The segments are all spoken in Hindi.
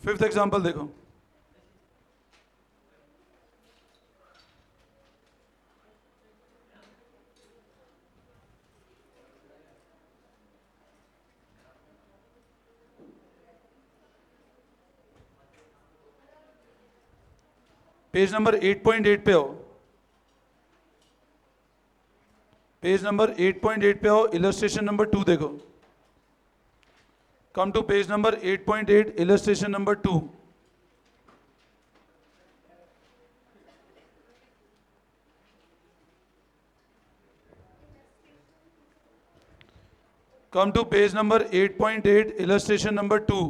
फिफ्थ एग्जाम्पल देखो। पेज नंबर 8.8 पे आओ। पेज नंबर 8.8 पे आओ, इलस्ट्रेशन नंबर 2 देखो। Come to page number 8.8, illustration number 2। Come to page number 8.8, illustration number 2।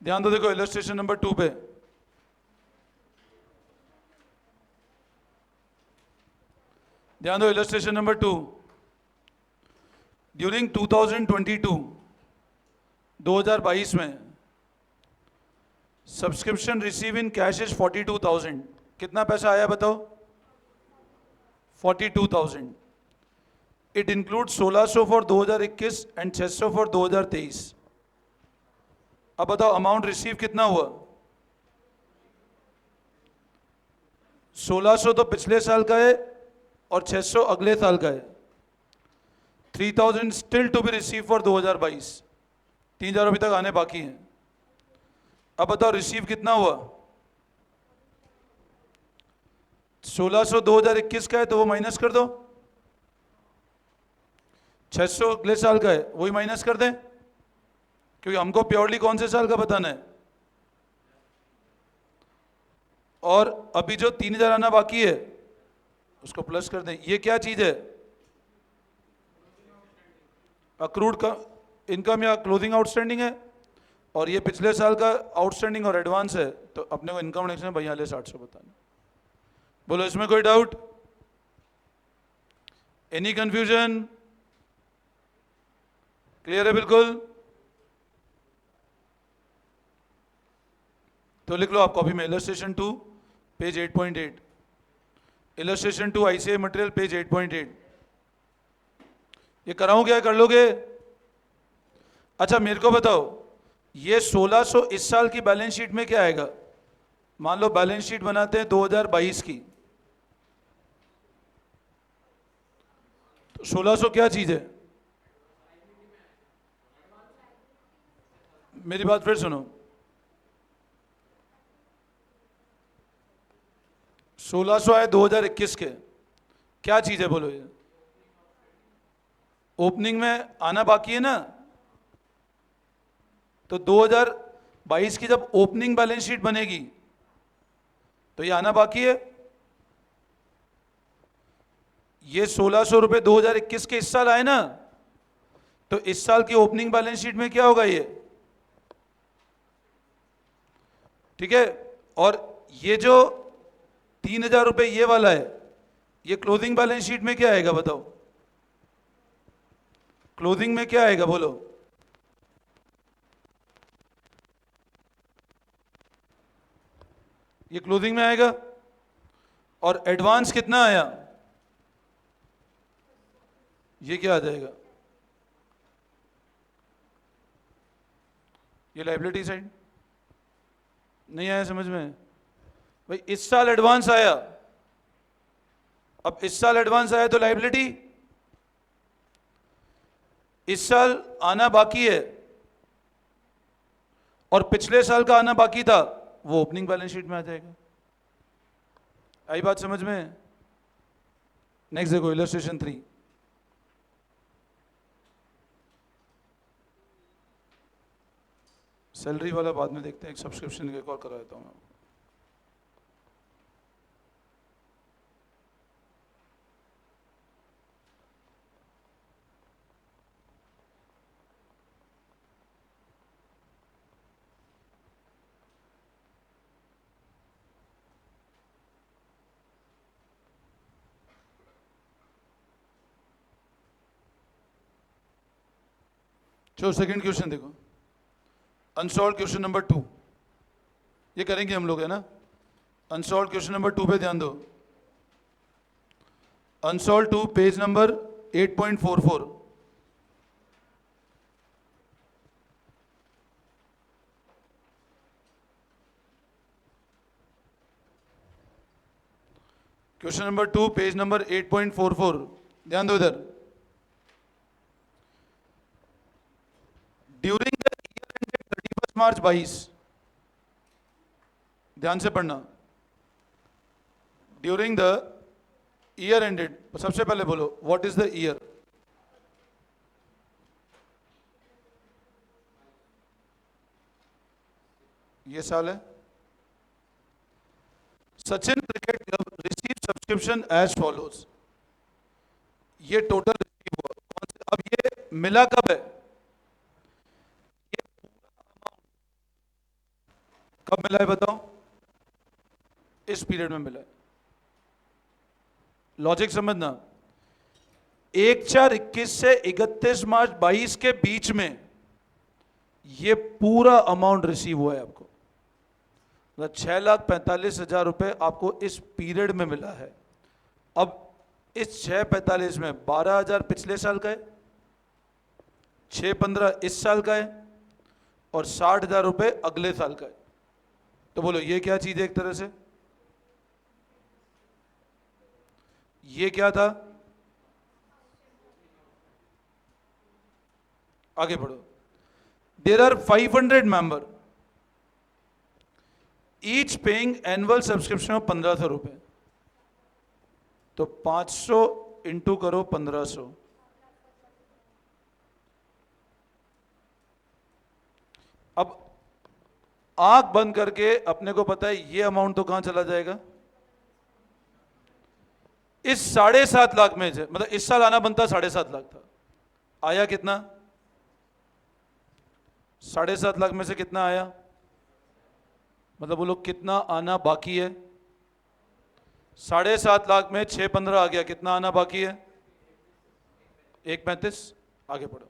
ध्यान दो, देखो इलस्ट्रेशन नंबर 2 पे। ध्यान दो, इलस्ट्रेशन नंबर 2। ड्यूरिंग 2022 में subscription receive in cash is 42,000। कितना पैसा आया बताओ? 42,000। It include 1600 for 2021 and 600 for 2023। अब बताओ अमाउंट रिसीव कितना हुआ? 1600 तो पिछले साल का है और 600 अगले साल का है। 3,000 still to be receive for 2022। 3,000 अभी तक आने बाकी हैं। अब बताओ रिसीव कितना हुआ? 1600 2021 का है तो वो माइनस कर दो। 600 अगले साल का है, वही माइनस कर दें, क्योंकि हमको प्योरली कौन से साल का बताना है। और अभी जो 3,000 आना बाकी है उसको प्लस कर दें। ये क्या चीज है? अक्रूड का इनकम या क्लोजिंग आउटस्टैंडिंग है, और ये पिछले साल का आउटस्टैंडिंग और एडवांस है, तो अपने को इनकम टैक्स में 42,800 बताना। बोलो इसमें कोई डाउट? Any confusion? क्लियर है बिल्कुल? तो लिख लो आप कॉपी में, illustration 2 page 8.8, illustration 2 ICI material page 8.8। ये कराऊं क्या? कर लोगे? अच्छा मेरे को बताओ, ये 1600 इस साल की बैलेंस शीट में क्या आएगा? मान लो बैलेंस शीट बनाते हैं 2022 की, तो 1600 क्या चीज है? मेरी बात फिर सुनो, 1600 आए 2021 के, क्या चीज है बोलो? ये ओपनिंग में आना बाकी है ना, तो 2022 की जब ओपनिंग बैलेंस शीट बनेगी तो ये आना बाकी है। ये 1600 रुपए 2021 के इस साल आए ना, तो इस साल की ओपनिंग बैलेंस शीट में क्या होगा ये? ठीक है। और ये जो 3,000 रुपए ये वाला है, ये क्लोजिंग बैलेंस शीट में क्या आएगा बताओ? क्लोजिंग में क्या आएगा बोलो? ये क्लोजिंग में आएगा। और एडवांस कितना आया? ये क्या आ जाएगा? ये लायबिलिटी साइड। नहीं आया समझ में? भाई इस साल एडवांस आया, अब इस साल एडवांस आया तो लायबिलिटी, इस साल आना बाकी है और पिछले साल का आना बाकी था, वो ओपनिंग बैलेंस शीट में आ जाएगा। आई बात समझ में? नेक्स्ट देखो, इलस्ट्रेशन 3। सैलरी वाला बाद में देखते हैं, एक सब्सक्रिप्शन एक और करा देता हूं मैं। चलो सेकंड क्वेश्चन देखो, अनसॉल्व क्वेश्चन नंबर 2। ये करेंगे हम लोग, है ना? अनसॉल्व क्वेश्चन नंबर 2 पे ध्यान दो। Unsolved 2 page number 8.44। Question number 2, page number 8.44, ध्यान दो इधर। During the year ended 31 March 22, ध्यान से पढ़ना। ड्यूरिंग द ईयर एंडेड, सबसे पहले बोलो व्हाट इज द ईयर। ये साल है। Sachin cricket club receive subscription as follows, ये टोटल रिसीव हुआ कौन से, अब ये मिला कब है, ये कब मिला है बताओ, इस पीरियड में मिला है। लॉजिक समझना, 1/4/21 से 31 मार्च 22 के बीच में ये पूरा अमाउंट रिसीव हुआ है आपको, मतलब 6,45,000 रुपए आपको इस पीरियड में मिला है। अब इस 6,45 में 12,000 पिछले साल का है, 6,15 इस साल का है, और 60,000 रुपए अगले साल का है। तो बोलो ये क्या चीज है, एक तरह से ये क्या था। आगे बढ़ो। There are 500 member, each paying annual subscription of 1,500 रुपए, तो 500 इंटू करो 1,500, अब आंख बंद करके अपने को पता है ये अमाउंट तो कहां चला जाएगा, इस 7.5 लाख में से, मतलब इस साल आना बनता 7.5 लाख था, आया कितना, 7.5 लाख में से कितना आया, मतलब बोलो कितना आना बाकी है। 7.5 लाख में 6,15 आ गया, कितना आना बाकी है, 1,35। आगे पढ़ो।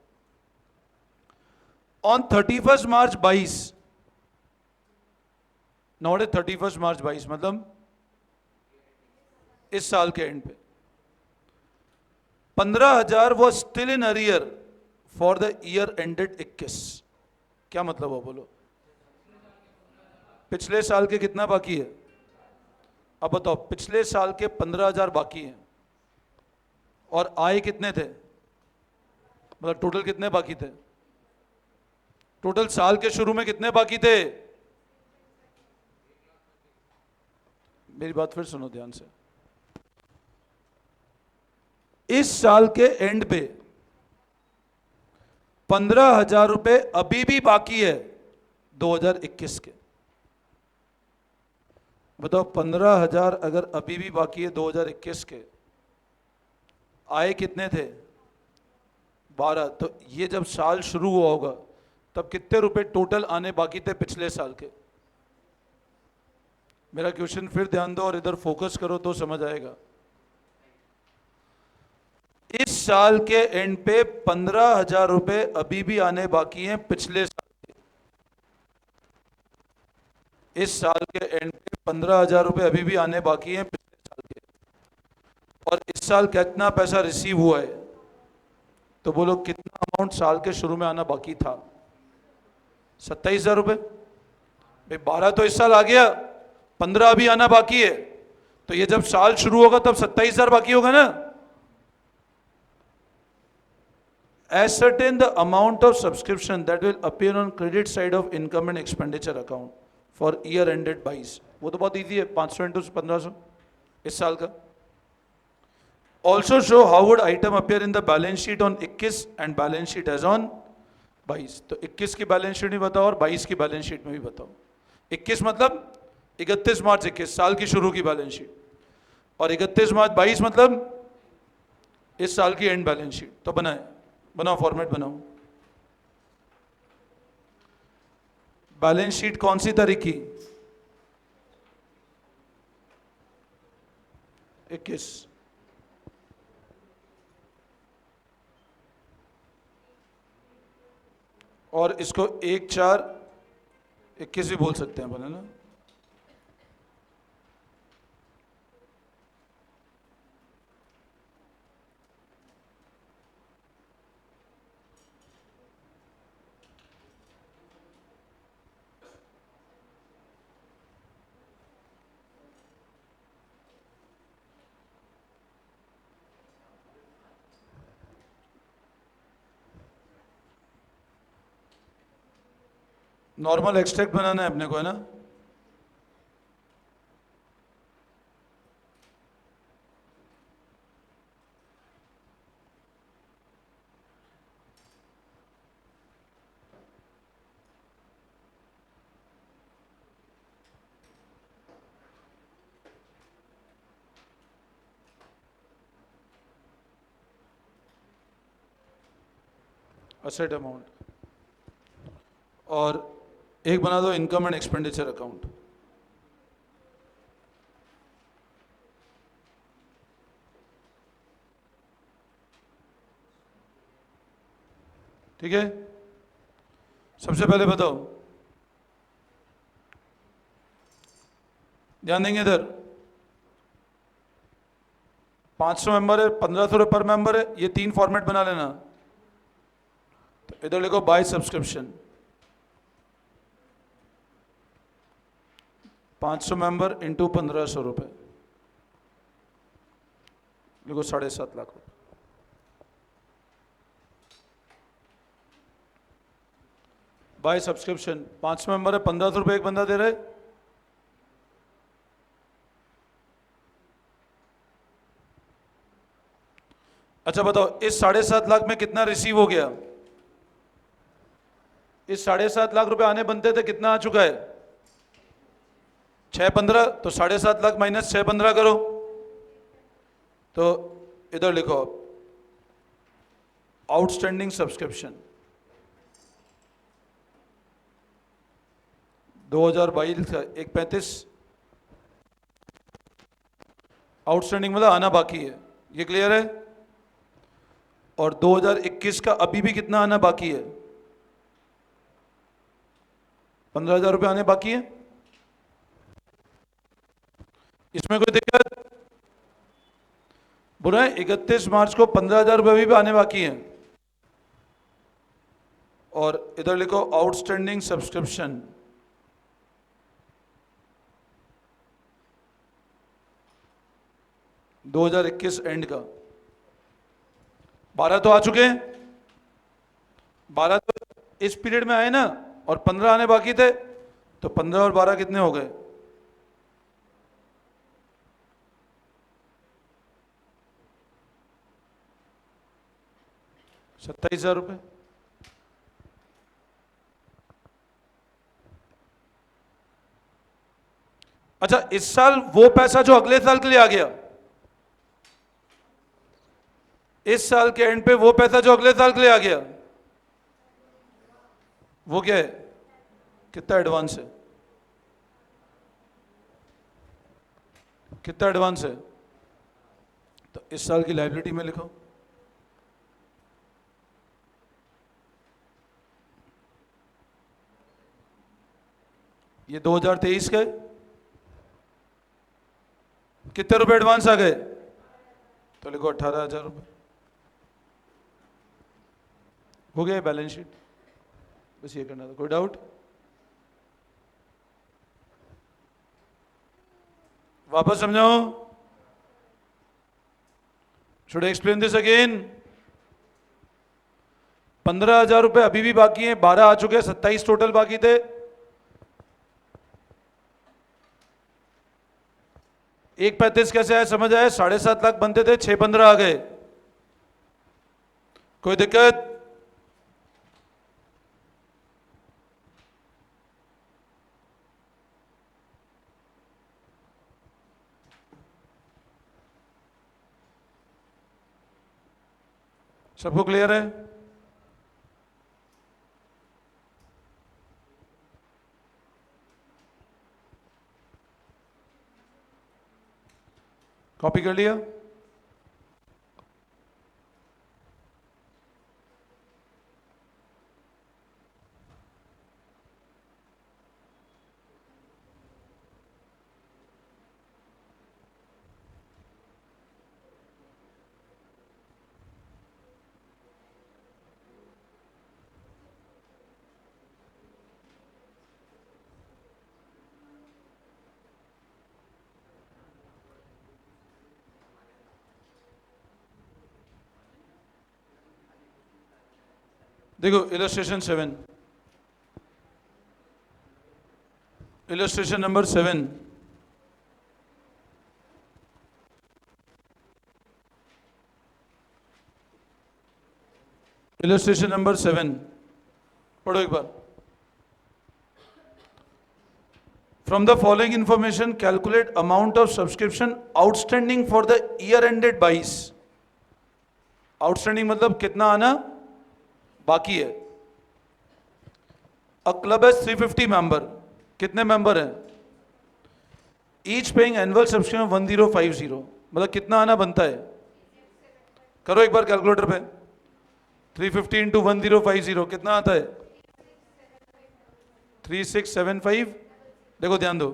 ऑन 31 मार्च 22, नॉट 31 मार्च 22 मतलब इस साल के एंड पे 15,000 वो still in arrear for the year ended 21। क्या मतलब हो बोलो, पिछले साल के कितना बाकी है, अब बताओ पिछले साल के 15,000 बाकी हैं, और आए कितने थे, मतलब टोटल कितने बाकी थे, टोटल साल के शुरू में कितने बाकी थे। मेरी बात फिर सुनो ध्यान से, इस साल के एंड पे 15,000 रुपए अभी भी बाकी है 2021 के। बताओ 15,000 अगर अभी भी बाकी है 2021 के, आए कितने थे 12, तो ये जब साल शुरू हुआ होगा तब कितने रुपए टोटल आने बाकी थे पिछले साल के। मेरा क्वेश्चन फिर ध्यान दो और इधर फोकस करो तो समझ आएगा। इस साल के एंड पे 15,000 रुपए अभी भी आने बाकी हैं पिछले साल के। इस साल के एंड पे 15,000 रुपए अभी भी आने बाकी हैं पिछले साल के, और इस साल कितना पैसा रिसीव हुआ है, तो बोलो कितना अमाउंट साल के शुरू में आना बाकी था, 27,000 रुपए। भाई 12 तो इस साल आ गया, 15 अभी आना बाकी है, तो ये जब साल शुरू होगा तब 27,000 बाकी होगा ना। Ascertain the amount of subscription that will appear on credit side of income and expenditure account for year ended 22। वो तो बहुत इजी है, 500 इंटू 1,500 इस साल का। Also show how would item appear in the balance sheet on 21 and balance sheet as on 22। तो 21 की बैलेंस शीट भी बताओ और 22 की बैलेंस शीट में भी बताओ। 21 मतलब 31 मार्च 21 साल की शुरू की बैलेंस शीट, और 31 मार्च 22 मतलब इस साल की एंड बैलेंस शीट। तो बनाओ फॉर्मेट बनाओ। बैलेंस शीट कौन सी तारीख की, 21। और इसको 1/4/21 भी बोल सकते हैं बोले ना। नॉर्मल एक्सट्रैक्ट बनाना है अपने को, है ना? असेट अमाउंट, और एक बना दो इनकम एंड एक्सपेंडिचर अकाउंट। ठीक है, सबसे पहले बताओ, ध्यान देंगे इधर। 500 मेंबर है, 1500 पर मेंबर है, ये 3 फॉर्मेट बना लेना। तो इधर लिखो बाय सब्सक्रिप्शन, 500 मेंबर इंटू 1500 रुपये, लिखो 7.5 लाख रुपये। बाय सब्सक्रिप्शन, 500 मेंबर है, 1500 रुपये एक बंदा दे रहा है। अच्छा बताओ, इस 7.5 लाख में कितना रिसीव हो गया? इस 7.5 लाख रुपए आने बनते थे, कितना आ चुका है? 615। तो 7.5 लाख माइनस 615 करो, तो इधर लिखो आउटस्टैंडिंग सब्सक्रिप्शन 2022 का 135 आउटस्टैंडिंग मतलब आना बाकी है, ये क्लियर है? और 2021 का अभी भी कितना आना बाकी है? 15,000 रुपये आने बाकी है। इसमें कोई दिक्कत? बोल रहे हैं 31 मार्च को 15,000 रुपये अभी भी आने बाकी हैं। और इधर लिखो आउटस्टैंडिंग सब्सक्रिप्शन 2021 एंड का 12 तो आ चुके हैं, 12 तो इस पीरियड में आए ना, और 15 आने बाकी थे, तो 15 और 12 कितने हो गए? 27,000 रुपये। अच्छा, इस साल वो पैसा जो अगले साल के लिए आ गया, इस साल के एंड पे वो पैसा जो अगले साल के लिए आ गया, वो क्या है? कितना एडवांस है? कितना एडवांस है? तो इस साल की लायबिलिटी में लिखो, ये 2023 के कितने रुपए एडवांस आ गए? तो लिखो 18,000 रुपये। हो गया बैलेंस शीट, बस ये करना था। कोई डाउट? वापस समझाओ, शुड एक्सप्लेन दिस अगेन? 15,000 रुपये अभी भी बाकी हैं, 12 आ चुके, 27 टोटल बाकी थे। 135 कैसे आया समझ आया? 7.5 लाख बनते थे, 615 आ गए। कोई दिक्कत? सबको क्लियर है? कॉपी कर लिया? देखो illustration 7, Illustration number 7. Illustration number 7. पढ़ो एक बार. From the following information, calculate amount of subscription outstanding for the year ended 22. Outstanding मतलब कितना आना बाकी है. A club has 350 member. कितने मेंबर हैं? Each paying annual subscription of 1050. मतलब कितना आना बनता है? करो एक बार कैलकुलेटर पे. 350 इंटू 1050 कितना आता है? 3675. देखो ध्यान दो,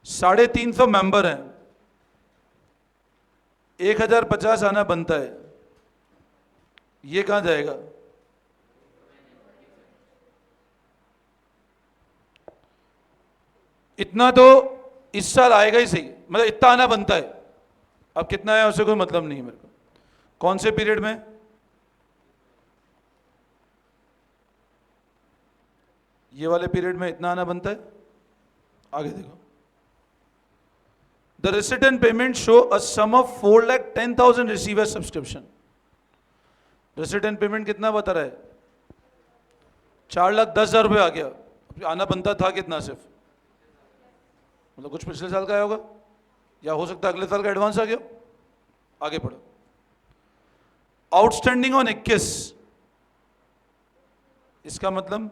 350 मेंबर हैं, 1050 आना बनता है. ये कहां जाएगा? इतना तो इस साल आएगा ही सही, मतलब इतना आना बनता है. अब कितना है उससे कोई मतलब नहीं है मेरे को. कौन से पीरियड में? ये वाले पीरियड में इतना आना बनता है. आगे देखो. The receipt and payment show a sum of 4,10,000 received subscription. Receipt and payment कितना बता रहा है? 4,10,000 रुपये आ गया. आना बनता था कितना? सिर्फ मतलब कुछ पिछले साल का आया होगा, या हो सकता है अगले साल का एडवांस आ गया. आगे पढ़ो. Outstanding on 21. इसका मतलब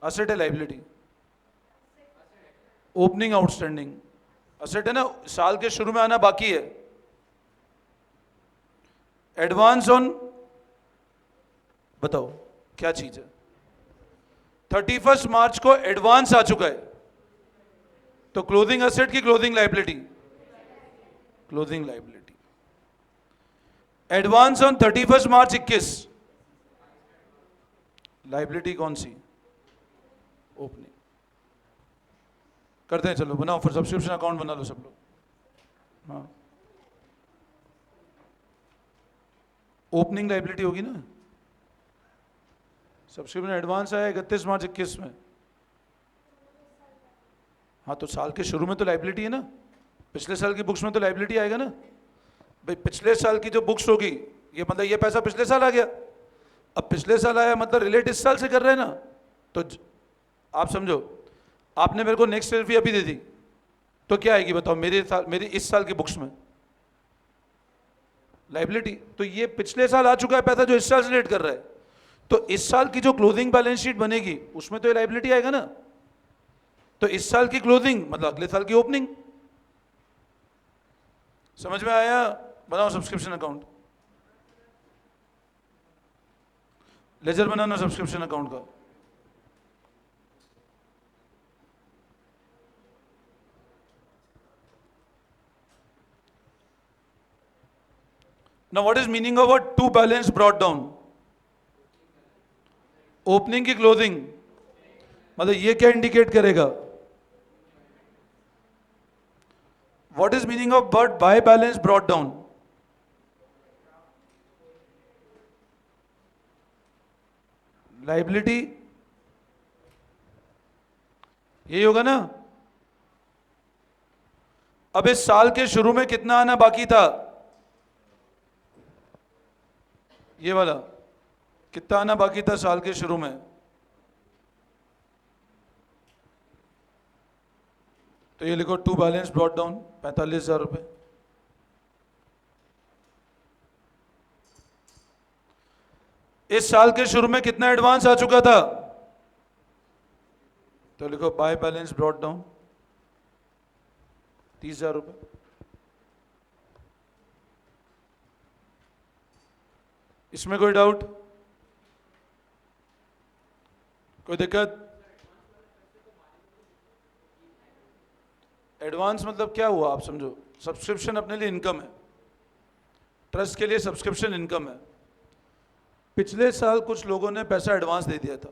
असेट है लाइबिलिटी? ओपनिंग आउटस्टैंडिंग असेट है ना, साल के शुरू में आना बाकी है. एडवांस ऑन बताओ क्या चीज है? 31 मार्च को एडवांस आ चुका है, तो क्लोजिंग असेट की closing liability? Closing liability. Advance on 31 March 21, liability कौन सी? ओपनिंग. करते हैं, चलो बनाओ फिर सब्सक्रिप्शन अकाउंट बना लो सब लोग. हाँ, ओपनिंग लाइबिलिटी होगी ना. सब्सक्रिप्शन एडवांस आया 31 मार्च 21 में. हाँ, तो साल के शुरू में तो लाइबिलिटी है ना. पिछले साल की बुक्स में तो लाइबिलिटी आएगा ना भाई. पिछले साल की जो बुक्स होगी, ये मतलब ये पैसा पिछले साल आ गया. अब पिछले साल आया मतलब रिलेट इस साल से कर रहे हैं ना. तो आप समझो, आपने मेरे को नेक्स्ट ईयर फी अभी दे दी, तो क्या आएगी बताओ मेरी इस साल की बुक्स में? लाइबिलिटी. तो ये पिछले साल आ चुका है पैसा जो इस साल से रिलेट कर रहा है, तो इस साल की जो क्लोजिंग बैलेंस शीट बनेगी उसमें तो ये लाइबिलिटी आएगा ना. तो इस साल की क्लोजिंग मतलब अगले साल की ओपनिंग. समझ में आया? बनाओ सब्सक्रिप्शन अकाउंट. लेजर बनाना सब्सक्रिप्शन अकाउंट का. Now what is meaning of a to balance brought down? Opening की क्लोजिंग मतलब ये क्या इंडिकेट करेगा? What is meaning of but by balance brought down? Liability यही होगा ना. अब इस साल के शुरू में कितना आना बाकी था? ये वाला कितना आना बाकी था साल के शुरू में? तो ये लिखो टू बैलेंस ब्रॉट डाउन 45,000 रुपए. इस साल के शुरू में कितना एडवांस आ चुका था? तो लिखो बाय बैलेंस ब्रॉट डाउन 30,000 रुपए. इसमें कोई डाउट, कोई दिक्कत? एडवांस मतलब क्या हुआ आप समझो. सब्सक्रिप्शन अपने लिए इनकम है, ट्रस्ट के लिए सब्सक्रिप्शन इनकम है. पिछले साल कुछ लोगों ने पैसा एडवांस दे दिया था.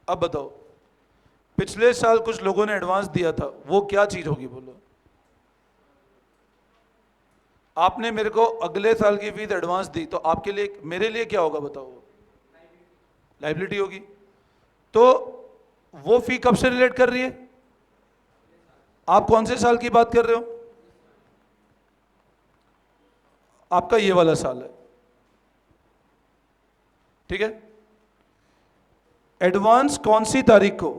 अब बताओ, पिछले साल कुछ लोगों ने एडवांस दिया था, वो क्या चीज होगी बोलो? आपने मेरे को अगले साल की फीस एडवांस दी, तो आपके लिए मेरे लिए क्या होगा बताओ? लाइबिलिटी होगी. तो वो फी कब से रिलेट कर रही है? आप कौन से साल की बात कर रहे हो? आपका ये वाला साल है, ठीक है। एडवांस कौन सी तारीख को?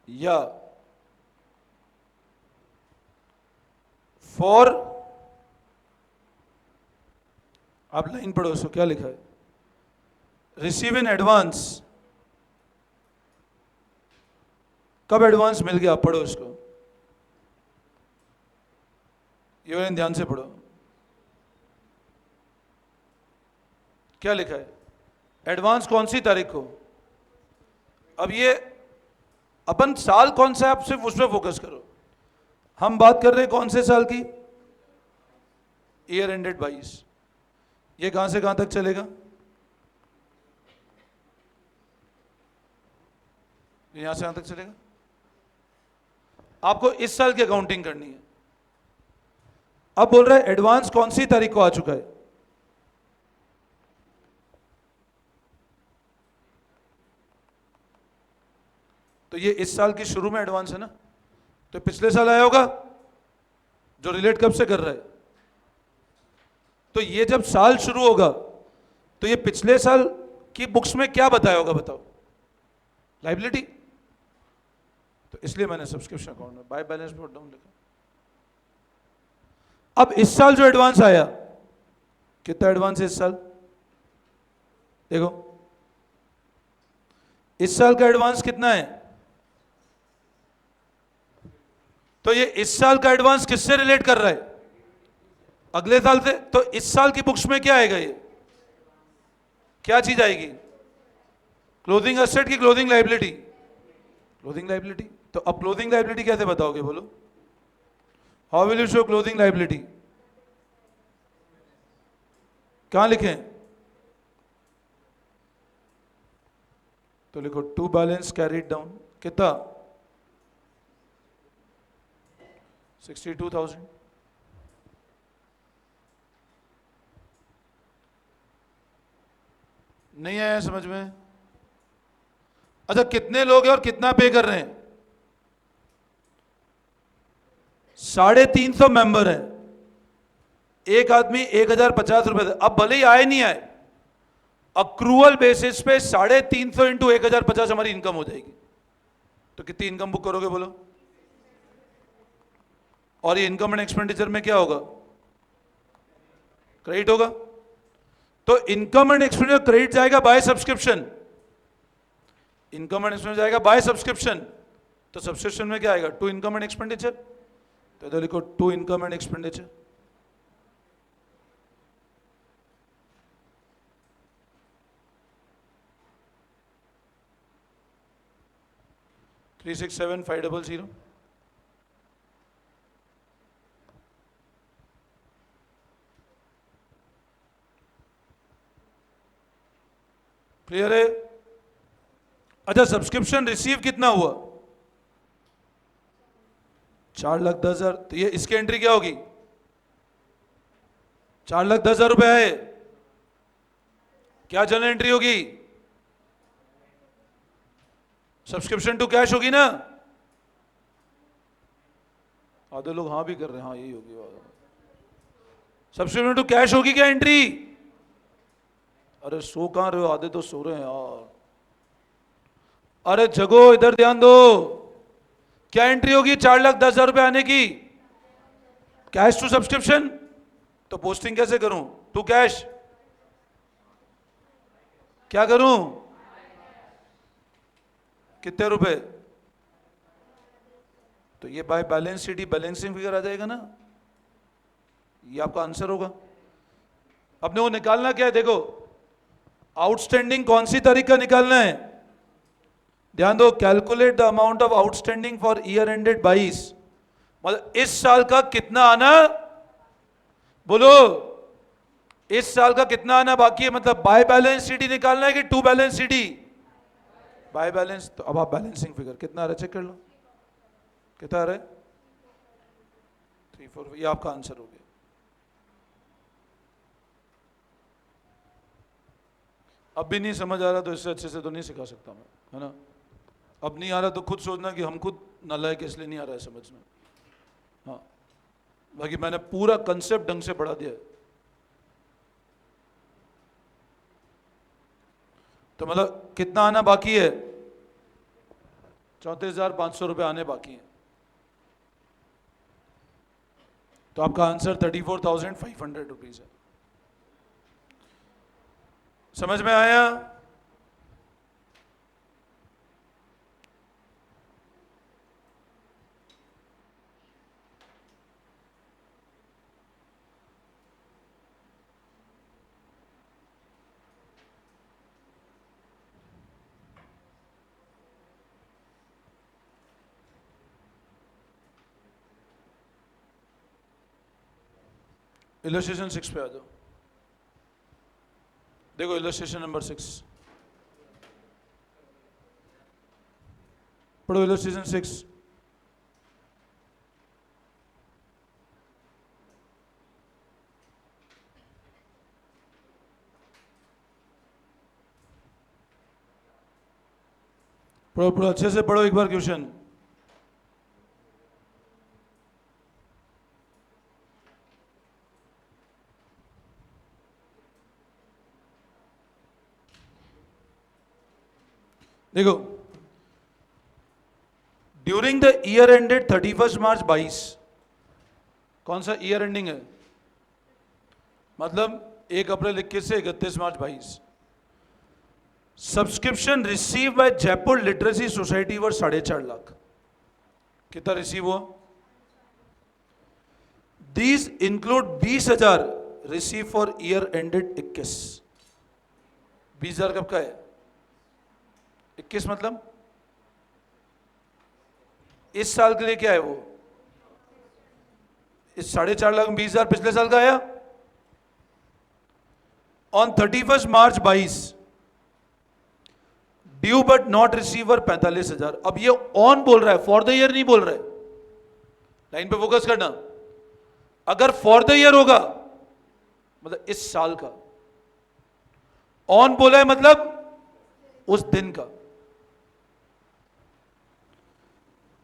या फॉर, आप लाइन पढ़ो, उसको क्या लिखा है? Receive in advance. कब एडवांस मिल गया? आप पढ़ो उसको, ये ध्यान से पढ़ो क्या लिखा है। एडवांस कौन सी तारीख को? अब ये अपन साल कौन सा है, आप सिर्फ उस पर फोकस करो। हम बात कर रहे हैं कौन से साल की? Year ended 22। ये कहां से कहां तक चलेगा? यहां से यहां तक चलेगा। आपको इस साल की अकाउंटिंग करनी है। अब बोल रहा है एडवांस कौन सी तारीख को आ चुका है? तो ये इस साल की शुरू में एडवांस है ना, तो पिछले साल आया होगा, जो रिलेट कब से कर रहा है। तो ये जब साल शुरू होगा तो ये पिछले साल की बुक्स में क्या बताया होगा? बताओ। लाइबिलिटी। तो इसलिए मैंने सब्सक्रिप्शन अकाउंट में बाय बैलेंस ब्रॉट डाउन लिखा। अब इस साल जो एडवांस आया, कितना एडवांस है इस साल? देखो इस साल का एडवांस कितना है? तो ये इस साल का एडवांस किससे रिलेट कर रहा है? अगले साल से। तो इस साल की बुक्स में क्या आएगा? ये क्या चीज आएगी? क्लोजिंग एसेट की क्लोजिंग लायबिलिटी? Closing liability. तो अब क्लोजिंग लायबिलिटी कैसे बताओगे? बोलो, how will you show closing liability? कहां लिखें? तो लिखो टू बैलेंस कैरीड डाउन। कितना? 62,000। नहीं आया समझ में? अच्छा, कितने लोग हैं और कितना पे कर रहे हैं? 350 मेंबर हैं, एक आदमी 1,050 रुपए दे। अब भले ही आए नहीं आए, अक्रूवल बेसिस पे 350 इंटू 1,050 हमारी इनकम हो जाएगी। तो कितनी इनकम बुक करोगे बोलो? और ये इनकम एंड एक्सपेंडिचर में क्या होगा? क्रेडिट होगा। तो इनकम एंड एक्सपेंडिचर क्रेडिट जाएगा by subscription. Income and expenditure जाएगा बाय सब्सक्रिप्शन। तो सब्सक्रिप्शन में क्या आएगा? To income and expenditure. तो इधर लिखो to income and expenditure. Three 367,500। Clear है? अच्छा, सब्सक्रिप्शन रिसीव कितना हुआ? 4,10,000। तो ये इसकी एंट्री क्या होगी? 4,10,000 रुपए है। क्या जनरल एंट्री होगी? सब्सक्रिप्शन टू कैश होगी ना? आधे लोग हाँ भी कर रहे हैं, हाँ यही होगी। सब्सक्रिप्शन टू कैश होगी क्या एंट्री? अरे सो कहां रहे हो? आधे तो सो रहे हैं यार। अरे जगो, इधर ध्यान दो। क्या एंट्री होगी 4,10,000 रुपए आने की? Cash to subscription. तो पोस्टिंग कैसे करूं? To cash. क्या करूं? कितने रुपए? तो ये by balance sheet balancing figure आ जाएगा ना, ये आपका आंसर होगा। अपने को निकालना क्या है? देखो, आउटस्टैंडिंग कौन सी तारीख का निकालना है? ध्यान दो, calculate the amount of outstanding for year ended 22। मतलब इस साल का कितना आना, बोलो, इस साल का कितना आना बाकी है। मतलब बाय बैलेंस शीट निकालना है कि to balance sheet? By balance. तो अब आप बैलेंसिंग फिगर कितना आ रहा है चेक कर लो। कितना आ रहा है? 3,4। ये आपका आंसर हो गया। अब भी नहीं समझ आ रहा तो इससे अच्छे से तो नहीं सिखा सकता मैं, है ना। अब नहीं आ रहा तो खुद सोचना कि हम खुद नालायक इसलिए नहीं आ रहा है समझ में। हाँ, बाकी मैंने पूरा कंसेप्ट ढंग से पढ़ा दिया है। तो मतलब कितना आना बाकी है? 34,500 रुपये आने बाकी हैं। तो आपका आंसर 34,500 रुपीज है। समझ में आया? इलस्ट्रेशन 6 पे आ जाओ। देखो इलस्ट्रेशन नंबर 6 पढ़ो। इलस्ट्रेशन 6 पढ़ो, पढ़ो अच्छे से पढ़ो एक बार क्वेश्चन। देखो, during the year ended 31 March 22, कौन सा ईयर एंडिंग है? मतलब 1 अप्रैल 21 से 31 March 22। Subscription receive by Jaipur literacy society were 4.5 lakh. कितना रिसीव हुआ? These include 20,000 receive for year ended 21। 20,000 कब का है? 21 मतलब इस साल के लिए क्या है वो? इस 4.5 लाख में 20,000 पिछले साल का आया। On 31 March 22 due but not receiver 45,000। अब ये ऑन बोल रहा है, फॉर द ईयर नहीं बोल रहा है। लाइन पे फोकस करना। अगर फॉर द ईयर होगा मतलब इस साल का, ऑन बोला है मतलब उस दिन का।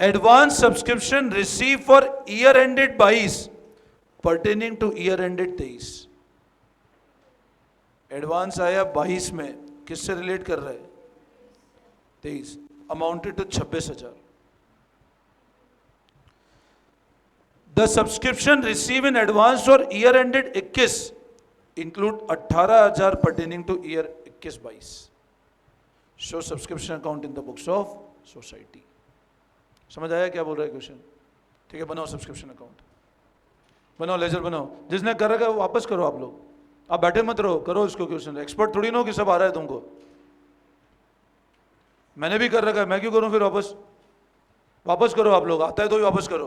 Advance subscription receive for year ended 22 pertaining to year ended 23। Advance आया 22 में, किससे रिलेट कर रहा है? 23। Amounted to 26,000। The subscription receive in advance for year ended 21 include 18,000 pertaining to year 21-22। Show subscription account in the books of society. समझ आया क्या बोल रहा है क्वेश्चन? ठीक है, बनाओ सब्सक्रिप्शन अकाउंट, बनाओ लेजर बनाओ। जिसने कर रखा है वो वापस करो। आप लोग आप बैठे मत रहो, करो इसको क्वेश्चन। एक्सपर्ट थोड़ी ना हो कि सब आ रहा है तुमको। मैंने भी कर रखा है, मैं क्यों करूं फिर वापस? वापस करो आप लोग, आता है तो भी वापस करो।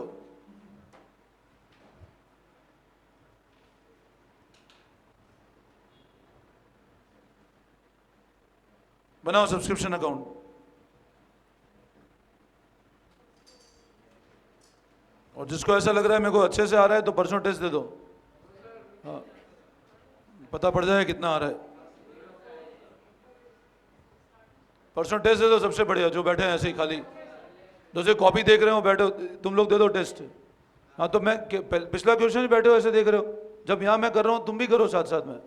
बनाओ सब्सक्रिप्शन अकाउंट। और जिसको ऐसा लग रहा है मेरे को अच्छे से आ रहा है तो परसों टेस्ट दे दो। हाँ, पता पड़ जाए कितना आ रहा है। परसों टेस्ट दे दो, सबसे बढ़िया। जो बैठे हैं ऐसे ही खाली, जैसे कॉपी देख रहे हो बैठो, तुम लोग दे दो टेस्ट। हाँ, तो मैं पिछला क्वेश्चन ही बैठे हो ऐसे देख रहे हो। जब यहां मैं कर रहा हूं तुम भी करो साथ साथ में।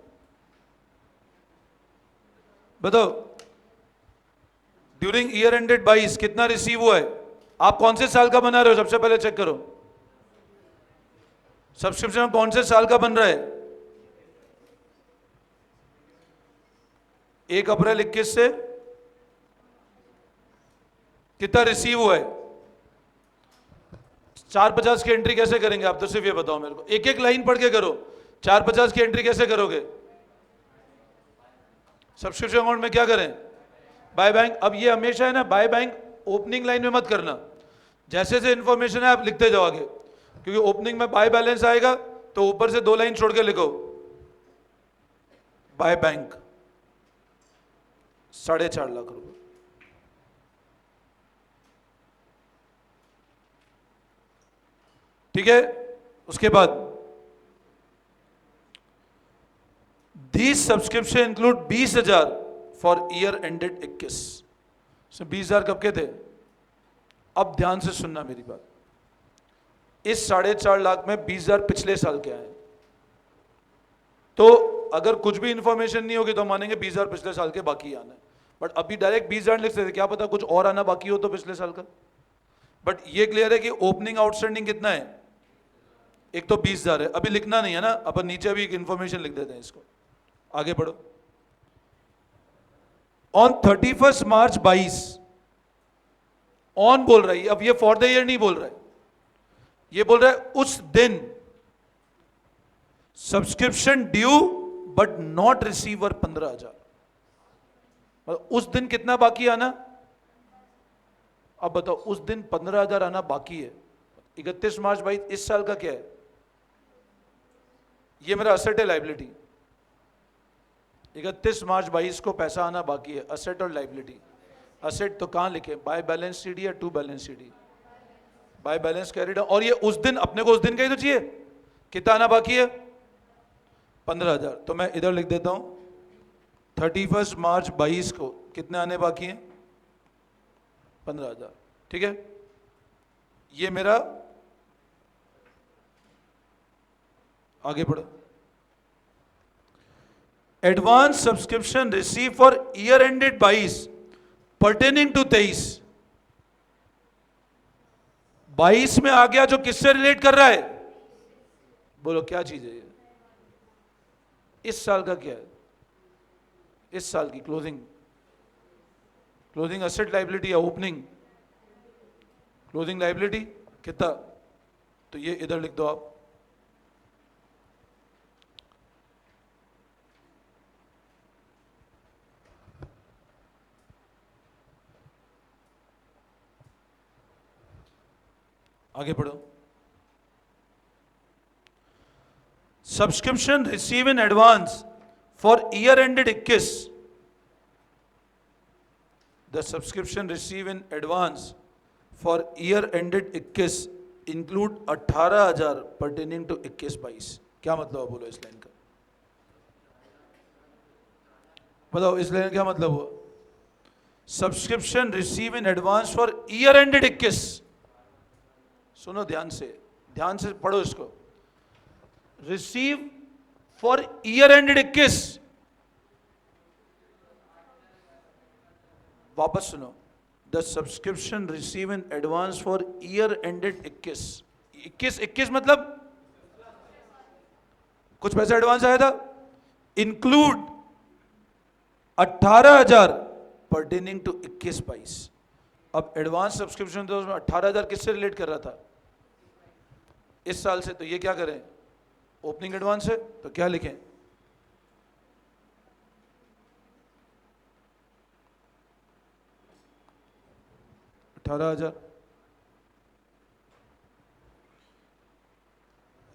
बताओ, ड्यूरिंग ईयर एंडेड 22 कितना रिसीव हुआ है? आप कौन से साल का बना रहे हो? सबसे पहले चेक करो सब्सक्रिप्शन कौन से साल का बन रहा है। 1 अप्रैल 21 से कितना रिसीव हुआ है? 450 की एंट्री कैसे करेंगे आप? तो सिर्फ ये बताओ मेरे को, एक एक लाइन पढ़ के करो। 450 की एंट्री कैसे करोगे? सब्सक्रिप्शन अकाउंट में क्या करें? By bank. अब ये हमेशा है ना, बाय बैंक ओपनिंग लाइन में मत करना। जैसे जैसे इंफॉर्मेशन है आप लिखते जाओ आगे, क्योंकि ओपनिंग में बाय बैलेंस आएगा तो ऊपर से 2 लाइन छोड़ के लिखो बाय बैंक 4.5 लाख रुपए। ठीक है, उसके बाद these subscription include 20,000 for year ended 21। सो 20,000 कब के थे? अब ध्यान से सुनना मेरी बात, इस 4.5 लाख में 20,000 पिछले साल के आए। तो अगर कुछ भी इंफॉर्मेशन नहीं होगी तो मानेंगे 20,000 पिछले साल के बाकी आना है, बट अभी डायरेक्ट 20,000 लिख सकते, क्या पता कुछ और आना बाकी हो तो पिछले साल का। बट ये क्लियर है कि ओपनिंग आउटस्टैंडिंग कितना है? एक तो 20,000 है, अभी लिखना नहीं है ना, अपन नीचे अभी एक इंफॉर्मेशन लिख देते हैं इसको। आगे बढ़ो। ऑन 31 मार्च 22, ऑन बोल रहा है, अब ये फॉर द ईयर नहीं बोल रहा है, ये बोल रहा है उस दिन subscription due but not receiver 15,000। उस दिन कितना बाकी आना? अब बताओ, उस दिन 15,000 आना बाकी है। 31 मार्च 22 इस साल का क्या है? ये मेरा असेट है लाइबिलिटी। 31 मार्च 22 को पैसा आना बाकी है, असेट और लाइबिलिटी। असेट तो कहां लिखे, बाय बैलेंस सीडी या to balance c d? By balance carried. और ये उस दिन, अपने को उस दिन का ही तो चाहिए, कितना आना बाकी है? 15,000। तो मैं इधर लिख देता हूं 31 मार्च 22 को कितने आने बाकी हैं? 15,000। ठीक है, ये मेरा, आगे बढ़ो। Advance subscription receive for year ended 22 pertaining to 23। 22 में आ गया जो किससे रिलेट कर रहा है? बोलो क्या चीज है ये? इस साल का क्या है? इस साल की क्लोजिंग, क्लोजिंग असेट लाइबिलिटी या ओपनिंग? क्लोजिंग लाइबिलिटी कितना? तो ये इधर लिख दो आप। आगे बढ़ो। Subscription receive in advance for year ended 21। The subscription receive in advance for year ended 21 include 18,000 pertaining to 21-22। क्या मतलब है? बोलो इस लाइन का बताओ, इस लाइन क्या मतलब हुआ? Subscription receive in advance for year ended 21। सुनो ध्यान से पढ़ो इसको। रिसीव फॉर ईयर एंडेड 21, वापस सुनो। The subscription receive in advance for year ended 21 मतलब कुछ पैसा एडवांस आया था, इंक्लूड 18,000 पर्टेनिंग टू 21-22। अब एडवांस सब्सक्रिप्शन तो उसमें 18,000 किससे रिलेट कर रहा था? इस साल से। तो ये क्या करें? ओपनिंग एडवांस है तो क्या लिखें? $18,000।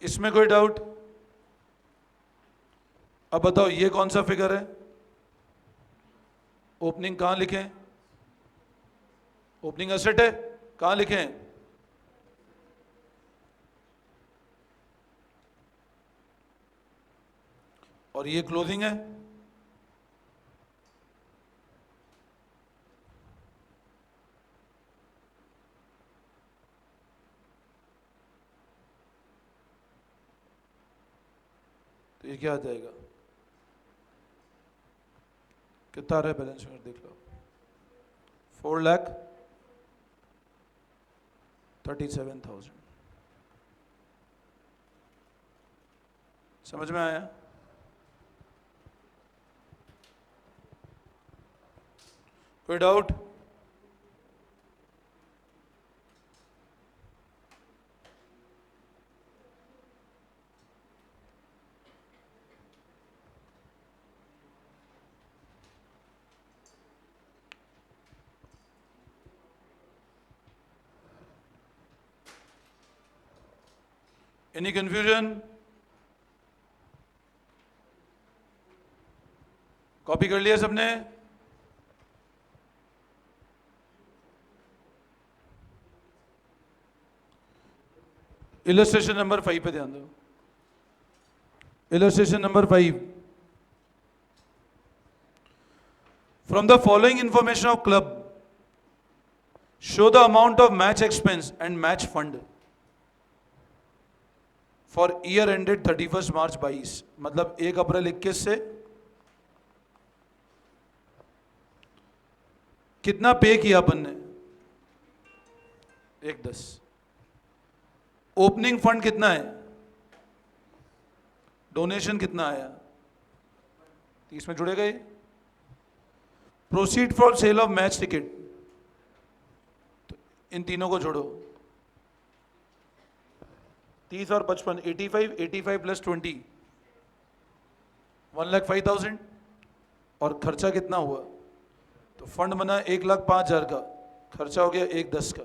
इसमें कोई डाउट? अब बताओ ये कौन सा फिगर है? ओपनिंग कहां लिखें? ओपनिंग एसेट है, कहां लिखें? और ये क्लोजिंग है। तो ये क्या आ जाएगा? कितना आ रहा है बैलेंस शीट देख लो। 4,37,000। समझ में आया? कोई डाउट? Any confusion? कॉपी कर लिया सबने? इलस्ट्रेशन नंबर 5 पे ध्यान दो। Illustration number 5, From the following information of club, show the amount of match expense and match fund for year ended 31st March 22, मतलब 1 अप्रैल 21 से कितना पे किया अपन ने? 1/10। ओपनिंग फंड कितना है? डोनेशन कितना आया? 30 में जुड़ेगा ये। Proceed for sale of match ticket, तो इन तीनों को जोड़ो। 30 और 55, 85 प्लस 20, 1,05,000। और खर्चा कितना हुआ? तो फंड बना 1,05,000 का, खर्चा हो गया 1/10 का।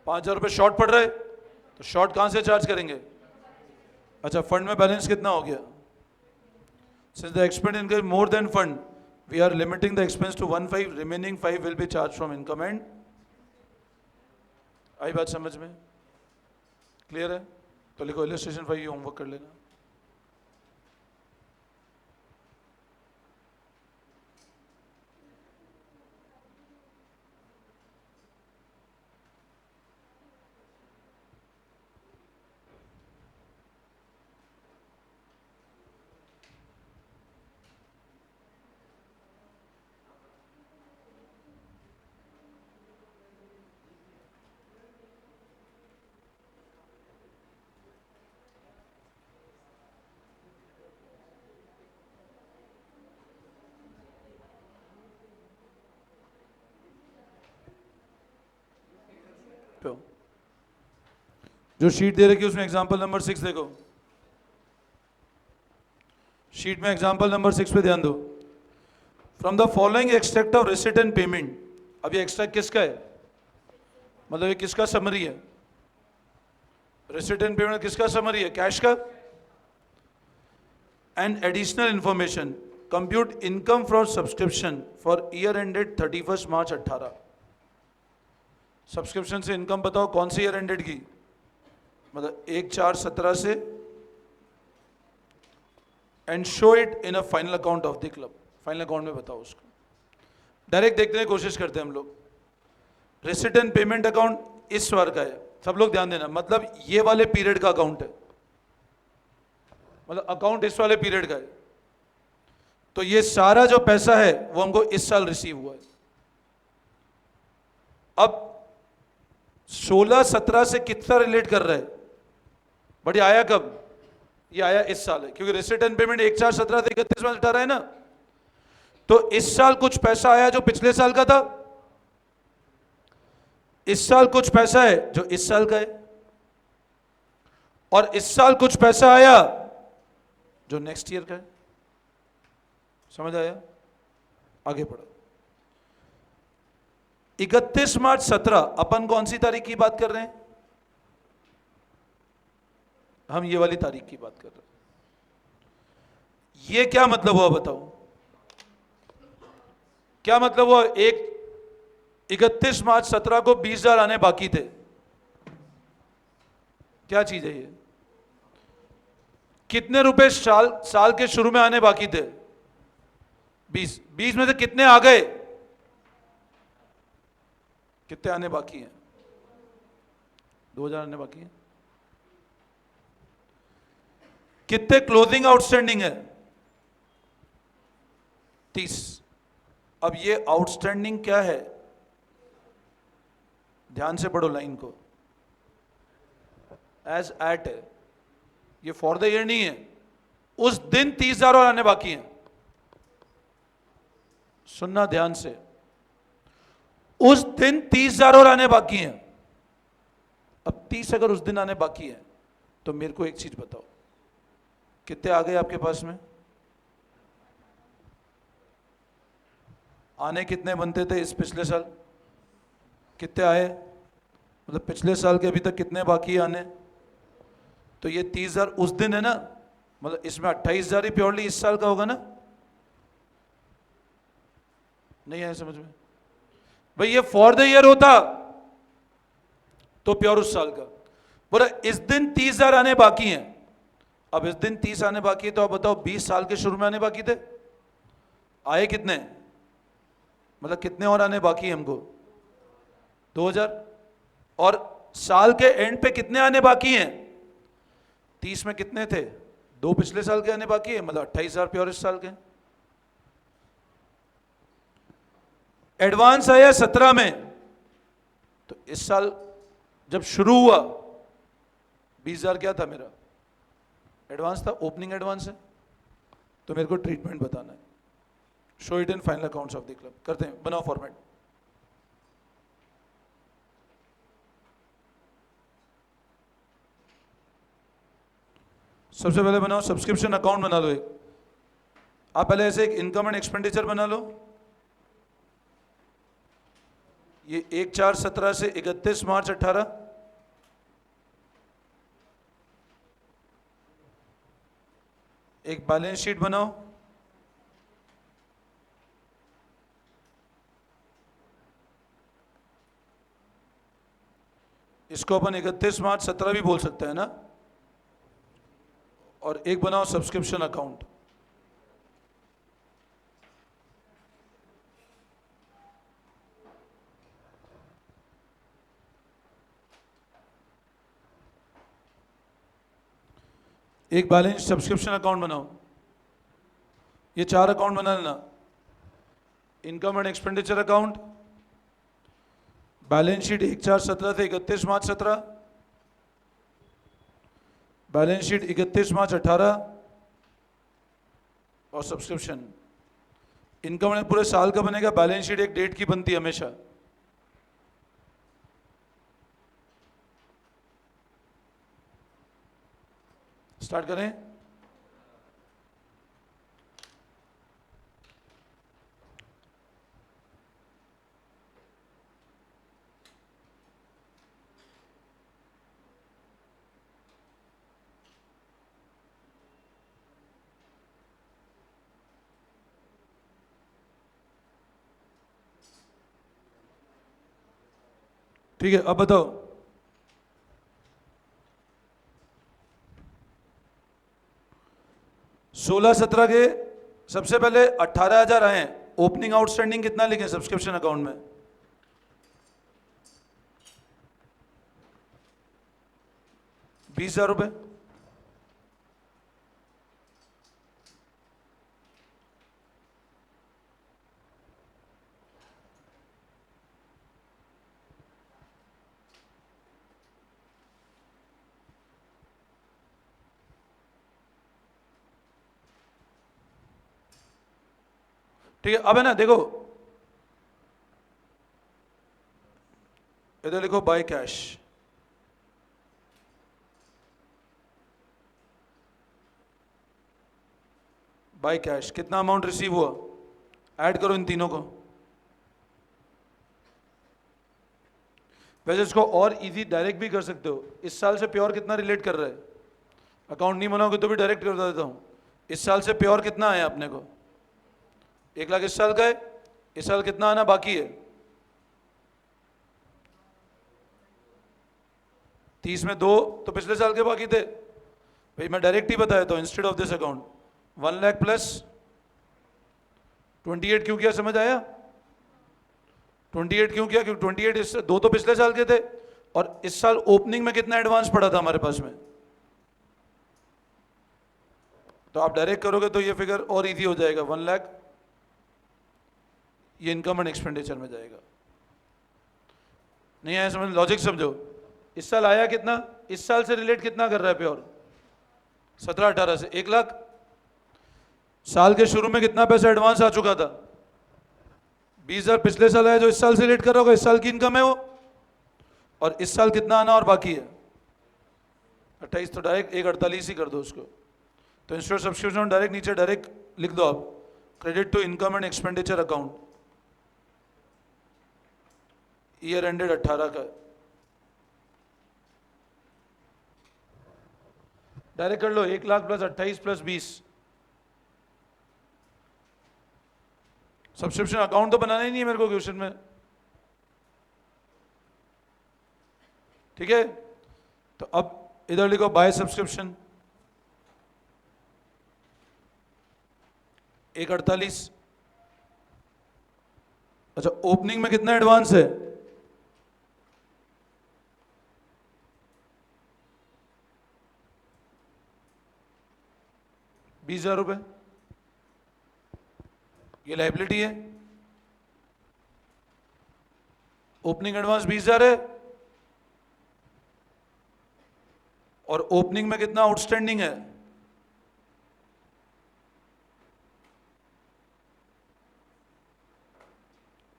5,000 रुपये शॉर्ट पड़ रहा है, तो शॉर्ट कहां से चार्ज करेंगे? अच्छा, फंड में बैलेंस कितना हो गया? Since the expense income more than fund, we are limiting the expense to 1,500. Remaining 5 will be charged from income and आई बात समझ में? क्लियर है? तो लिखो इलस्ट्रेशन 5, होमवर्क कर लेना। जो शीट दे रखी है उसमें एग्जांपल नंबर 6 देखो। शीट में एग्जांपल नंबर 6 पे ध्यान दो। From the following extract of receipt and payment, अब ये एक्सट्रैक्ट किसका है? मतलब ये किसका समरी है? रिसिट एंड पेमेंट किसका समरी है? कैश का। And additional information, compute income from subscription for year ended 31 March 18। Subscription से इनकम बताओ, कौन सी ईयर एंडेड की? मतलब 1/4/17 से, and show it in a final account of the club. Final account में बताओ उसको। डायरेक्ट देखने की कोशिश करते हैं हम लोग। रिसिट एंड पेमेंट अकाउंट इस बार का है, सब लोग ध्यान देना, मतलब ये वाले पीरियड का अकाउंट है, मतलब अकाउंट इस वाले पीरियड का है। तो ये सारा जो पैसा है वो हमको इस साल रिसीव हुआ है। अब 16-17 से कितना रिलेट कर रहा है? बट ये आया कब? ये आया इस साल है, क्योंकि रिसिट एंड पेमेंट 1/4/17 से 31 मार्च 18 है ना। तो इस साल कुछ पैसा आया जो पिछले साल का था, इस साल कुछ पैसा है जो इस साल का है, और इस साल कुछ पैसा आया जो नेक्स्ट ईयर का है। समझ आया? आगे पढ़ो। 31 मार्च 17, अपन कौन सी तारीख की बात कर रहे हैं? हम ये वाली तारीख की बात कर रहे हैं। ये क्या मतलब हुआ बताओ? क्या मतलब हुआ? 31 मार्च 17 को 20,000 आने बाकी थे। क्या चीज है ये? कितने रुपए साल के शुरू में आने बाकी थे? 20 में से कितने आ गए? कितने आने बाकी हैं? 2,000 आने बाकी हैं। कितने क्लोजिंग आउटस्टैंडिंग है? 30। अब ये आउटस्टैंडिंग क्या है? ध्यान से पढ़ो लाइन को। एज एट है, ये फॉर द ईयर नहीं है। उस दिन 30,000 और आने बाकी हैं। सुनना ध्यान से, उस दिन 30,000 और आने बाकी हैं। अब 30 अगर उस दिन आने बाकी है तो मेरे को एक चीज बताओ, कितने आ गए आपके पास में? आने कितने बनते थे इस पिछले साल? कितने आए? मतलब पिछले साल के अभी तक कितने बाकी आने? तो ये 30,000 उस दिन है ना, मतलब इसमें 28,000 ही प्योरली इस साल का होगा ना? नहीं आया समझ में? भाई ये फॉर द ईयर होता तो प्योर उस साल का। बोला इस दिन 30,000 आने बाकी हैं। अब इस दिन 30 आने बाकी है, तो आप बताओ 20 साल के शुरू में आने बाकी थे? आए कितने, मतलब कितने और आने बाकी है हमको, 2000। और साल के एंड पे कितने आने बाकी हैं, 30 में कितने थे, 2 पिछले साल के आने बाकी है, मतलब 28,000 प्योर इस साल के। एडवांस आया 17 में, तो इस साल जब शुरू हुआ 20,000 क्या था मेरा, एडवांस था, ओपनिंग एडवांस है, तो मेरे को ट्रीटमेंट बताना है। Show it in final accounts of the club, करते हैं, बनाओ फॉर्मेट। सबसे पहले बनाओ सब्सक्रिप्शन अकाउंट बना लो एक। आप पहले ऐसे एक इनकम एंड एक्सपेंडिचर बना लो। ये 1/4/17 से 31 मार्च 18, एक बैलेंस शीट बनाओ। इसको अपन 31 मार्च 17 भी बोल सकते हैं ना। और एक बनाओ सब्सक्रिप्शन अकाउंट। एक बैलेंस सब्सक्रिप्शन अकाउंट बनाओ। ये 4 अकाउंट बना लेना, income and expenditure account, balance sheet 1/4/17 से 31 मार्च 17, बैलेंस शीट 31 मार्च 18 और सब्सक्रिप्शन। इनकम पूरे साल का बनेगा, बैलेंस शीट एक डेट की बनती है हमेशा। स्टार्ट करें। ठीक है, अब बताओ। सोलह 17 के सबसे पहले 18,000 आए हैं। ओपनिंग आउटस्टैंडिंग कितना लिखे सब्सक्रिप्शन अकाउंट में, 20,000 रुपए। ठीक है, अब है ना, देखो इधर लिखो बाय कैश। बाय कैश कितना अमाउंट रिसीव हुआ, ऐड करो इन तीनों को। वैसे इसको और इजी डायरेक्ट भी कर सकते हो। इस साल से प्योर कितना रिलेट कर रहा है, अकाउंट नहीं बनाओगे तो भी डायरेक्ट कर देता हूं। इस साल से प्योर कितना आया अपने को, 1 लाख इस साल का है, इस साल कितना आना बाकी है, 30 में 2 तो पिछले साल के बाकी थे। भाई मैं डायरेक्ट ही बताया था, instead of this account 1 lakh plus 28 क्यों किया, समझ आया? 28 क्यों किया, क्योंकि 28 2 तो पिछले साल के थे, और इस साल ओपनिंग में कितना एडवांस पड़ा था हमारे पास में। तो आप डायरेक्ट करोगे तो ये फिगर और इजी हो जाएगा, 1 लाख ये इनकम एंड एक्सपेंडिचर में जाएगा। नहीं आया समझ, लॉजिक समझो। इस साल आया कितना, इस साल से रिलेट कितना कर रहा है प्योर, 17-18 से 1 लाख। साल के शुरू में कितना पैसा एडवांस आ चुका था, 20,000 पिछले साल आया जो इस साल से रिलेट कर रहा होगा, इस साल की इनकम है वो। और इस साल कितना आना और बाकी है 28, तो डायरेक्ट 1/48 ही कर दो उसको। तो इंस्टेड सब्सक्रिप्शन डायरेक्ट नीचे डायरेक्ट लिख दो आप, credit to income and expenditure account, year ended 18 का। डायरेक्ट कर लो, 1 lakh plus 28 plus 20। Subscription account तो बनाना ही नहीं है मेरे को क्वेश्चन में, ठीक है। तो अब इधर लिखो बाय सब्सक्रिप्शन 1/48, अच्छा, ओपनिंग में कितना एडवांस है? ₹20,000। ये लाइबिलिटी है। ओपनिंग एडवांस 20,000 है और ओपनिंग में कितना आउटस्टैंडिंग है?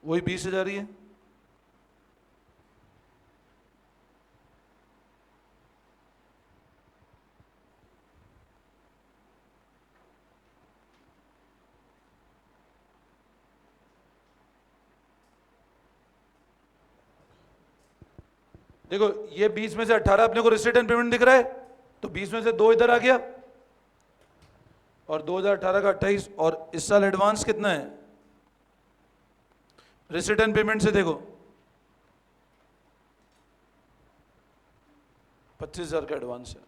वही 20,000 ही है। देखो, ये 20 में से 18 अपने को रिसीट एंड पेमेंट दिख रहा है, तो 20 में से 2 इधर आ गया और 2018 का 28, और इस साल एडवांस कितना है रिसीट एंड पेमेंट से? देखो 25,000 का एडवांस है।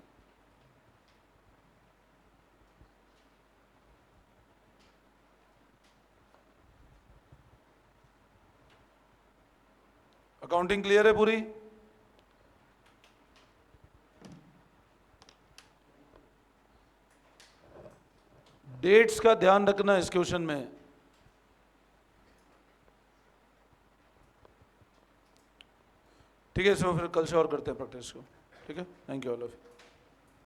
अकाउंटिंग क्लियर है पूरी? डेट्स का ध्यान रखना इस क्वेश्चन में। ठीक है, इसमें फिर कल से और करते हैं प्रैक्टिस को। ठीक है, thank you all of you.